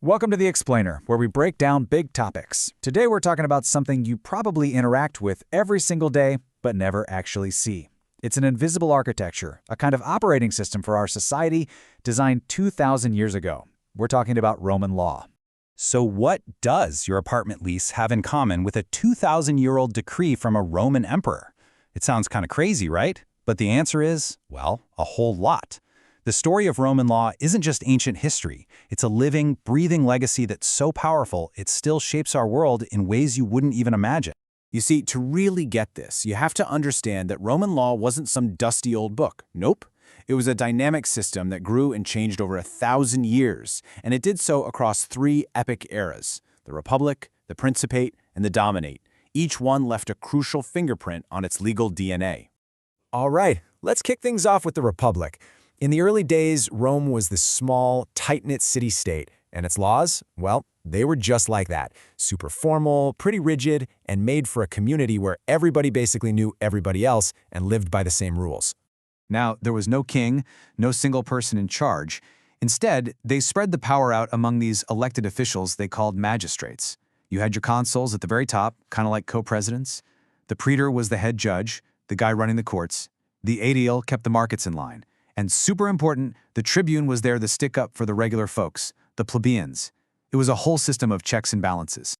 Welcome to The Explainer, where we break down big topics. Today we're talking about something you probably interact with every single day, but never actually see. It's an invisible architecture, a kind of operating system for our society designed 2,000 years ago. We're talking about Roman law. So what does your apartment lease have in common with a 2,000-year-old decree from a Roman emperor? It sounds kind of crazy, right? But the answer is, well, a whole lot. The story of Roman law isn't just ancient history. It's a living, breathing legacy that's so powerful it still shapes our world in ways you wouldn't even imagine. You see, to really get this, you have to understand that Roman law wasn't some dusty old book. Nope. It was a dynamic system that grew and changed over 1,000 years, and it did so across three epic eras: the Republic, the Principate, and the Dominate. Each one left a crucial fingerprint on its legal DNA. All right, let's kick things off with the Republic. In the early days, Rome was this small, tight-knit city-state, and its laws, well, they were just like that. Super formal, pretty rigid, and made for a community where everybody basically knew everybody else and lived by the same rules. Now, there was no king, no single person in charge. Instead, they spread the power out among these elected officials they called magistrates. You had your consuls at the very top, kind of like co-presidents. The praetor was the head judge, the guy running the courts. The aedile kept the markets in line. And super important, the tribune was there to stick up for the regular folks, the plebeians. It was a whole system of checks and balances.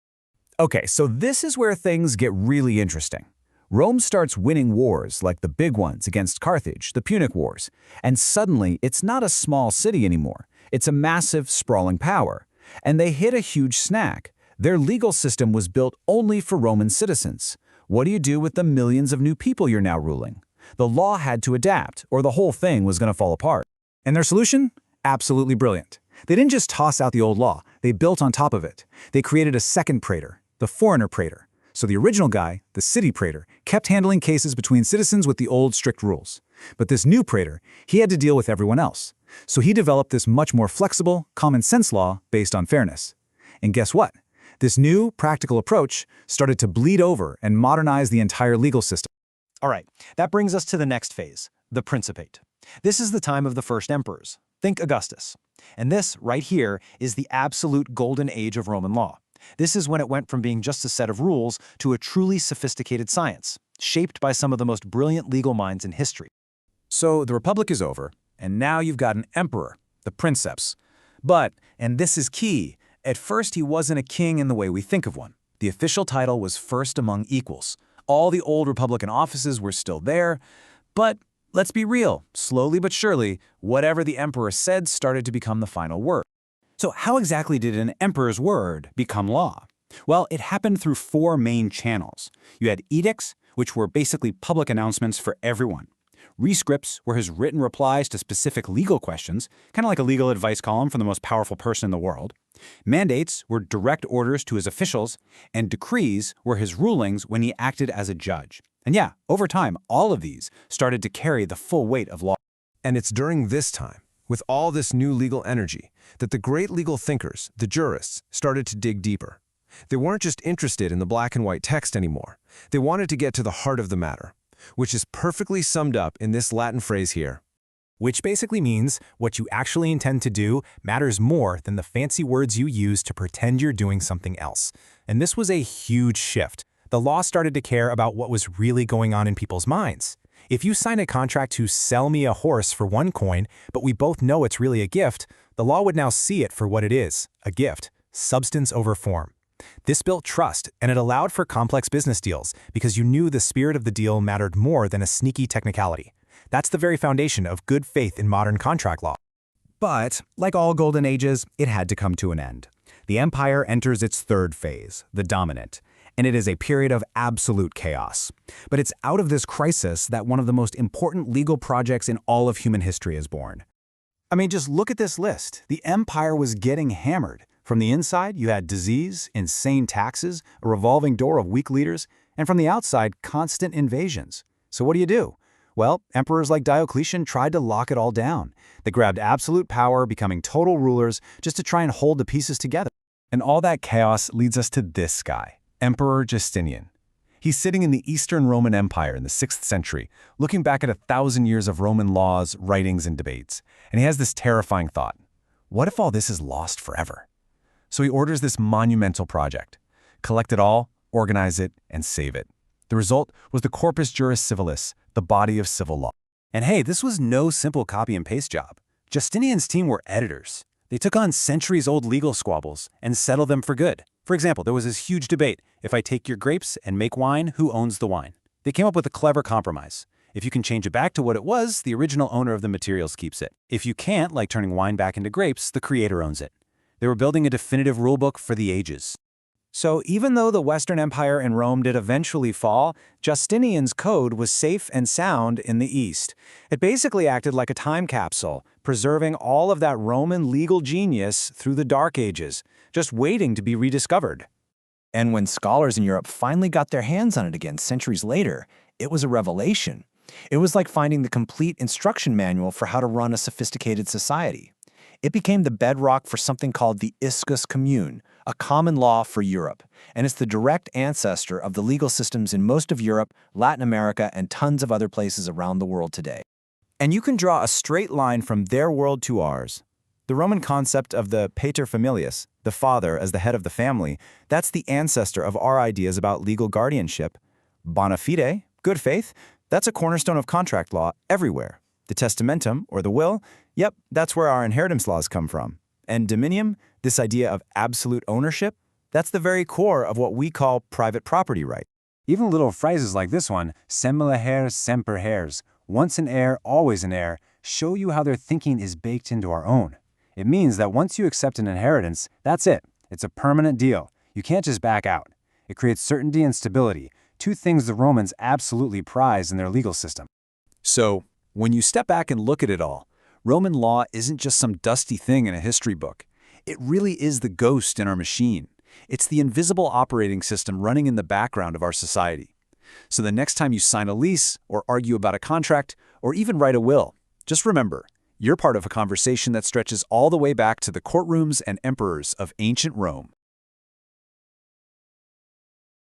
Okay, so this is where things get really interesting. Rome starts winning wars like the big ones against Carthage, the Punic Wars, and suddenly it's not a small city anymore. It's a massive, sprawling power. And they hit a huge snag. Their legal system was built only for Roman citizens. What do you do with the millions of new people you're now ruling? The law had to adapt, or the whole thing was going to fall apart. And their solution? Absolutely brilliant. They didn't just toss out the old law, they built on top of it. They created a second praetor, the foreigner praetor. So the original guy, the city praetor, kept handling cases between citizens with the old strict rules. But this new praetor, he had to deal with everyone else. So he developed this much more flexible, common sense law based on fairness. And guess what? This new, practical approach started to bleed over and modernize the entire legal system. All right, that brings us to the next phase, the Principate. This is the time of the first emperors. Think Augustus. And this, right here, is the absolute golden age of Roman law. This is when it went from being just a set of rules to a truly sophisticated science, shaped by some of the most brilliant legal minds in history. So the Republic is over, and now you've got an emperor, the Princeps. But, and this is key, at first he wasn't a king in the way we think of one. The official title was first among equals. All the old Republican offices were still there, but let's be real, slowly but surely, whatever the emperor said started to become the final word. So how exactly did an emperor's word become law? Well, it happened through four main channels. You had edicts, which were basically public announcements for everyone. Rescripts were his written replies to specific legal questions, kind of like a legal advice column from the most powerful person in the world. Mandates were direct orders to his officials, and decrees were his rulings when he acted as a judge. And yeah, over time, all of these started to carry the full weight of law. And it's during this time, with all this new legal energy, that the great legal thinkers, the jurists, started to dig deeper. They weren't just interested in the black and white text anymore. They wanted to get to the heart of the matter, which is perfectly summed up in this Latin phrase here. Which basically means what you actually intend to do matters more than the fancy words you use to pretend you're doing something else. And this was a huge shift. The law started to care about what was really going on in people's minds. If you sign a contract to sell me a horse for 1 coin, but we both know it's really a gift, the law would now see it for what it is, a gift, substance over form. This built trust, and it allowed for complex business deals because you knew the spirit of the deal mattered more than a sneaky technicality. That's the very foundation of good faith in modern contract law. But, like all golden ages, it had to come to an end. The empire enters its third phase, the Dominate, and it is a period of absolute chaos. But it's out of this crisis that one of the most important legal projects in all of human history is born. I mean, just look at this list. The empire was getting hammered. From the inside, you had disease, insane taxes, a revolving door of weak leaders, and from the outside, constant invasions. So what do? Well, emperors like Diocletian tried to lock it all down. They grabbed absolute power, becoming total rulers, just to try and hold the pieces together. And all that chaos leads us to this guy, Emperor Justinian. He's sitting in the Eastern Roman Empire in the 6th century, looking back at 1,000 years of Roman laws, writings, and debates. And he has this terrifying thought. What if all this is lost forever? So he orders this monumental project. Collect it all, organize it, and save it. The result was the Corpus Juris Civilis, the body of civil law. And hey, this was no simple copy and paste job. Justinian's team were editors. They took on centuries-old legal squabbles and settled them for good. For example, there was this huge debate. If I take your grapes and make wine, who owns the wine? They came up with a clever compromise. If you can change it back to what it was, the original owner of the materials keeps it. If you can't, like turning wine back into grapes, the creator owns it. They were building a definitive rulebook for the ages. So even though the Western Empire in Rome did eventually fall, Justinian's code was safe and sound in the East. It basically acted like a time capsule, preserving all of that Roman legal genius through the Dark Ages, just waiting to be rediscovered. And when scholars in Europe finally got their hands on it again centuries later, it was a revelation. It was like finding the complete instruction manual for how to run a sophisticated society. It became the bedrock for something called the Iscus Commune, a common law for Europe, and it's the direct ancestor of the legal systems in most of Europe, Latin America, and tons of other places around the world today. And you can draw a straight line from their world to ours. The Roman concept of the pater familias, the father as the head of the family, that's the ancestor of our ideas about legal guardianship. Bona fide, good faith, that's a cornerstone of contract law everywhere. The testamentum, or the will, yep, that's where our inheritance laws come from. And dominium, this idea of absolute ownership, that's the very core of what we call private property right. Even little phrases like this one, semele heirs semper heirs, once an heir, always an heir, show you how their thinking is baked into our own. It means that once you accept an inheritance, that's it. It's a permanent deal. You can't just back out. It creates certainty and stability, two things the Romans absolutely prized in their legal system. So, when you step back and look at it all, Roman law isn't just some dusty thing in a history book. It really is the ghost in our machine. It's the invisible operating system running in the background of our society. So the next time you sign a lease, or argue about a contract, or even write a will, just remember, you're part of a conversation that stretches all the way back to the courtrooms and emperors of ancient Rome.